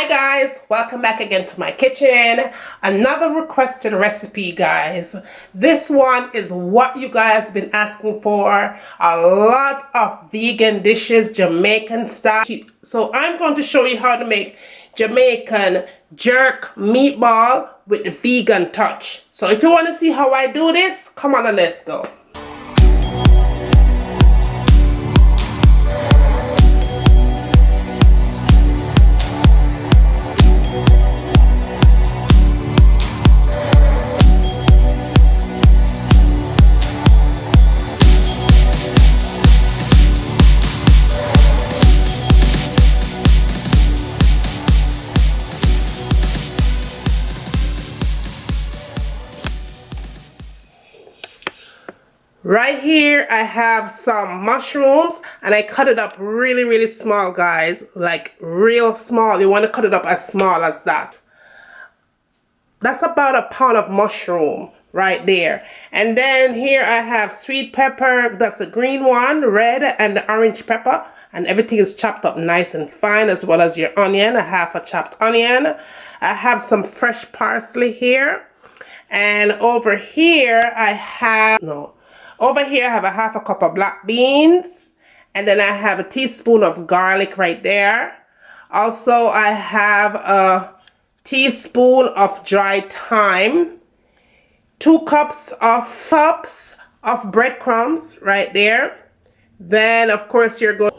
Hi guys, welcome back again to my kitchen. Another requested recipe, guys. This one is what you guys been asking for. A lot of vegan dishes, Jamaican style. So I'm going to show you how to make Jamaican jerk meatball with the vegan touch. So if you want to see how I do this, come on and let's go. Right here I have some mushrooms and I cut it up really small, guys, like real small. You want to cut it up as small as that. That's about a pound of mushroom right there. And then here I have sweet pepper, that's a green one, red, and the orange pepper, and everything is chopped up nice and fine, as well as your onion, a half a chopped onion. I have some fresh parsley here, and over here I have a half a cup of black beans, and then I have a teaspoon of garlic right there. Also, I have a teaspoon of dried thyme, 2 cups of breadcrumbs right there. Then of course you're going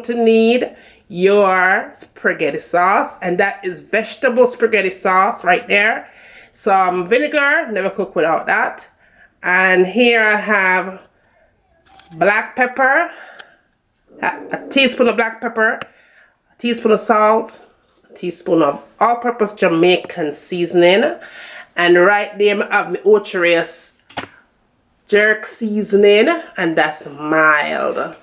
to need your spaghetti sauce, and that is vegetable spaghetti sauce right there. Some vinegar, never cook without that. And here I have black pepper, a teaspoon of black pepper, a teaspoon of salt, a teaspoon of all-purpose Jamaican seasoning, and right there I have my Ultra-Race jerk seasoning, and that's mild.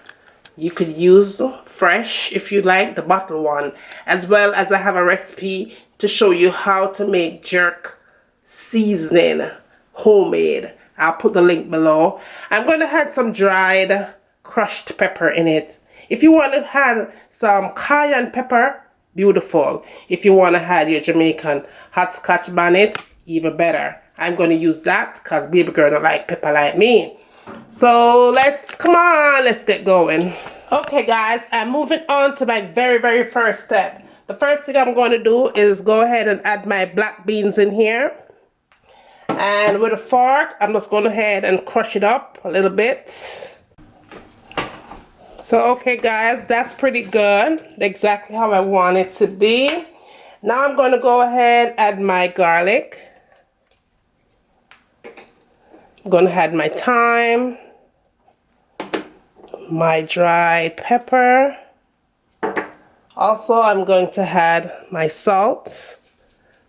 You could use fresh if you like, the bottle one, as well as I have a recipe to show you how to make jerk seasoning homemade. I'll put the link below. I'm going to add some dried crushed pepper in it. If you want to add some cayenne pepper, beautiful. If you want to add your Jamaican hot scotch bonnet, even better. I'm going to use that because baby girl don't like pepper like me. So let's get going. Okay guys, I'm moving on to my very first step. The first thing I'm going to do is go ahead and add my black beans in here. And with a fork, I'm just going ahead and crush it up a little bit. So okay guys, that's pretty good. Exactly how I want it to be. Now I'm going to go ahead and add my garlic. I'm going to add my thyme, my dried pepper. Also, I'm going to add my salt,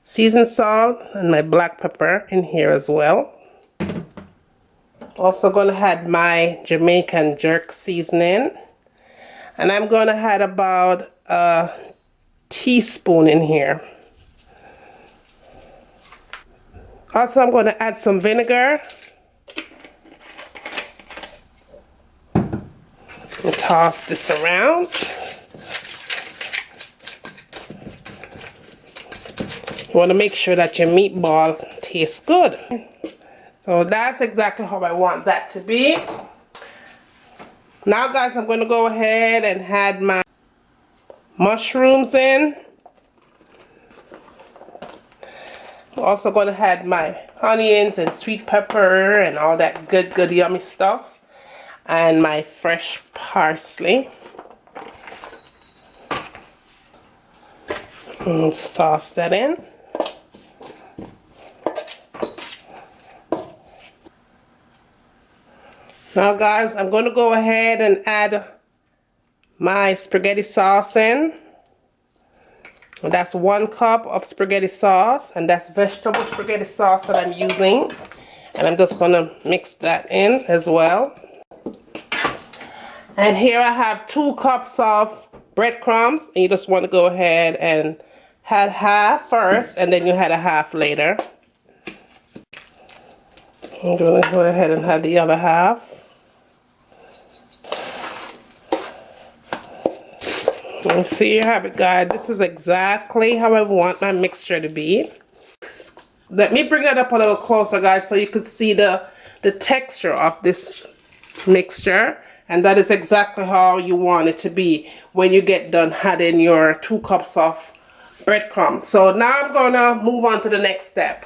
seasoned salt, and my black pepper in here as well. Also going to add my Jamaican jerk seasoning, and I'm going to add about a teaspoon in here. Also, I'm going to add some vinegar. And toss this around. You want to make sure that your meatball tastes good. So that's exactly how I want that to be. Now guys, I'm going to go ahead and add my mushrooms in. I'm also going to add my onions and sweet pepper and all that good yummy stuff. And my fresh parsley. Let's toss that in. Now guys, I'm going to go ahead and add my spaghetti sauce in. And that's 1 cup of spaghetti sauce, and that's vegetable spaghetti sauce that I'm using. And I'm just going to mix that in as well. And here I have 2 cups of breadcrumbs, and you just want to go ahead and add half first, and then you add a half later. I'm going to go ahead and add the other half. So you have it, guys. This is exactly how I want my mixture to be. Let me bring that up a little closer, guys, so you could see the texture of this mixture. And that is exactly how you want it to be when you get done adding your 2 cups of breadcrumbs. So now I'm gonna move on to the next step.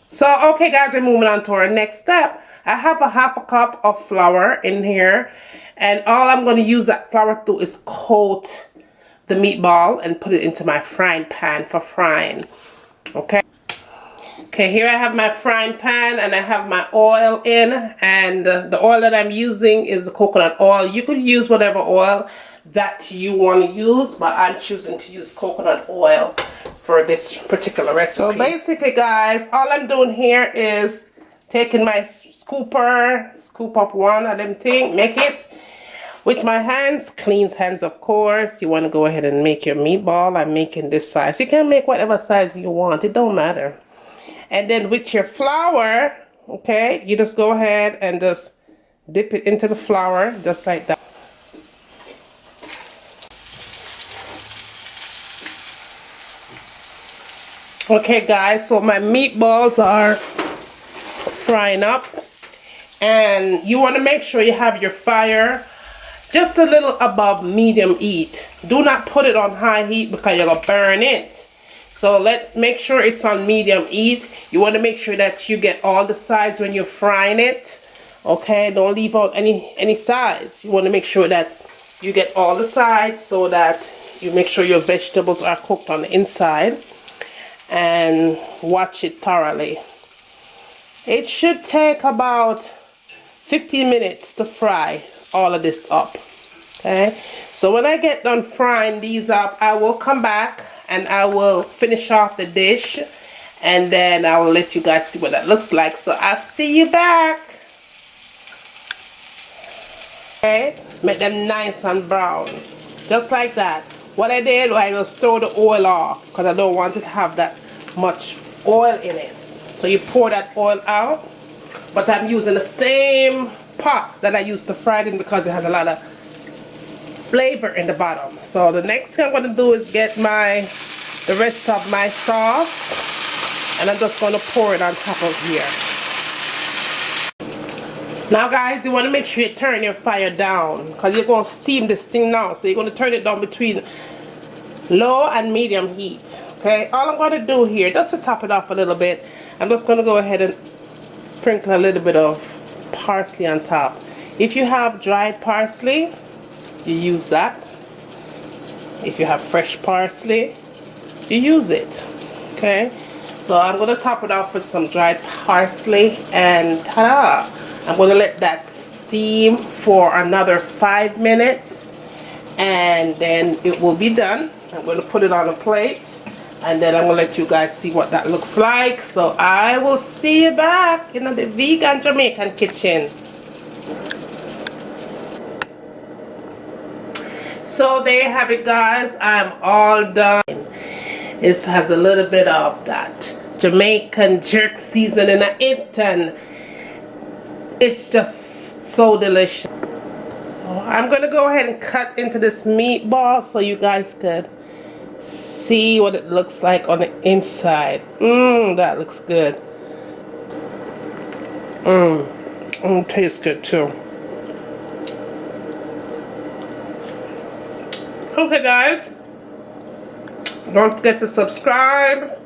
So okay, guys, we're moving on to our next step. I have a 1/2 cup of flour in here, and all I'm going to use that flour to do is coat the meatball and put it into my frying pan for frying. Okay, here I have my frying pan and I have my oil in, and the oil that I'm using is the coconut oil. You could use whatever oil that you want to use, but I'm choosing to use coconut oil for this particular recipe. So basically, guys, all I'm doing here is taking my scooper, scoop up one of them things, make it with my hands, clean hands, of course. You want to go ahead and make your meatball. I'm making this size. You can make whatever size you want, it don't matter. And then with your flour, okay, you just go ahead and just dip it into the flour, just like that. Okay, guys, so my meatballs are frying up, and you want to make sure you have your fire just a little above medium heat. Do not put it on high heat because you're gonna burn it. So make sure it's on medium heat. You want to make sure that you get all the sides when you're frying it. Okay, don't leave out any sides. You want to make sure that you get all the sides so that you make sure your vegetables are cooked on the inside, and watch it thoroughly. It should take about 15 minutes to fry all of this up. Okay, so when I get done frying these up, I will come back and I will finish off the dish, and then I will let you guys see what that looks like. So I'll see you back. Okay, make them nice and brown, just like that. What I did was I just throw the oil off because I don't want it to have that much oil in it. So you pour that oil out, but I'm using the same pot that I used to fry it in because it has a lot of flavor in the bottom. So the next thing I'm going to do is get the rest of my sauce, and I'm just going to pour it on top of here. Now, guys, you want to make sure you turn your fire down because you're going to steam this thing now. So you're going to turn it down between low and medium heat. Okay, all I'm going to do here, just to top it off a little bit, I'm just going to go ahead and sprinkle a little bit of parsley on top. If you have dried parsley, you use that. If you have fresh parsley, you use it. Okay, so I'm going to top it off with some dried parsley, and ta-da! I'm going to let that steam for another 5 minutes, and then it will be done. I'm going to put it on a plate, and then I'm going to let you guys see what that looks like. So I will see you back in the vegan Jamaican kitchen. So there you have it, guys. I'm all done. It has a little bit of that Jamaican jerk seasoning in it, and it's just so delicious. I'm gonna go ahead and cut into this meatball so you guys could see what it looks like on the inside. That looks good. Tastes good too. Okay, guys, don't forget to subscribe,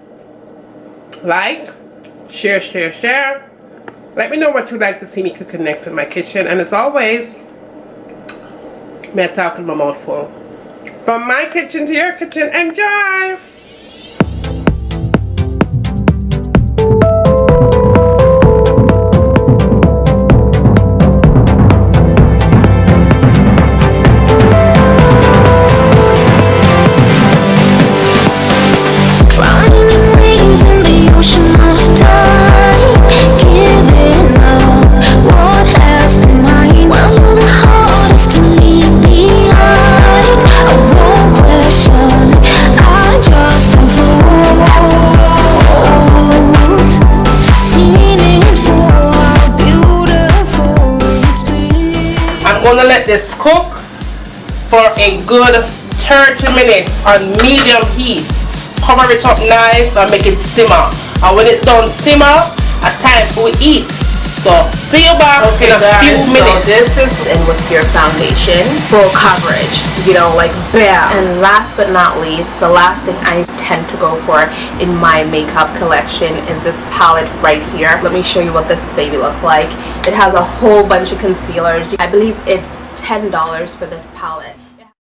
like, share. Let me know what you'd like to see me cooking next in my kitchen. And as always, may I talk in my mouth full. From my kitchen to your kitchen, enjoy! I'm gonna let this cook for a good 30 minutes on medium heat. Cover it up nice and make it simmer. And when it's done simmer, it's time for we eat. So see you back in a few minutes. So this is in with your foundation, full coverage, you know, like bam. And last but not least, the last thing I tend to go for in my makeup collection is this palette right here. Let me show you what this baby looks like. It has a whole bunch of concealers. I believe it's $10 for this palette.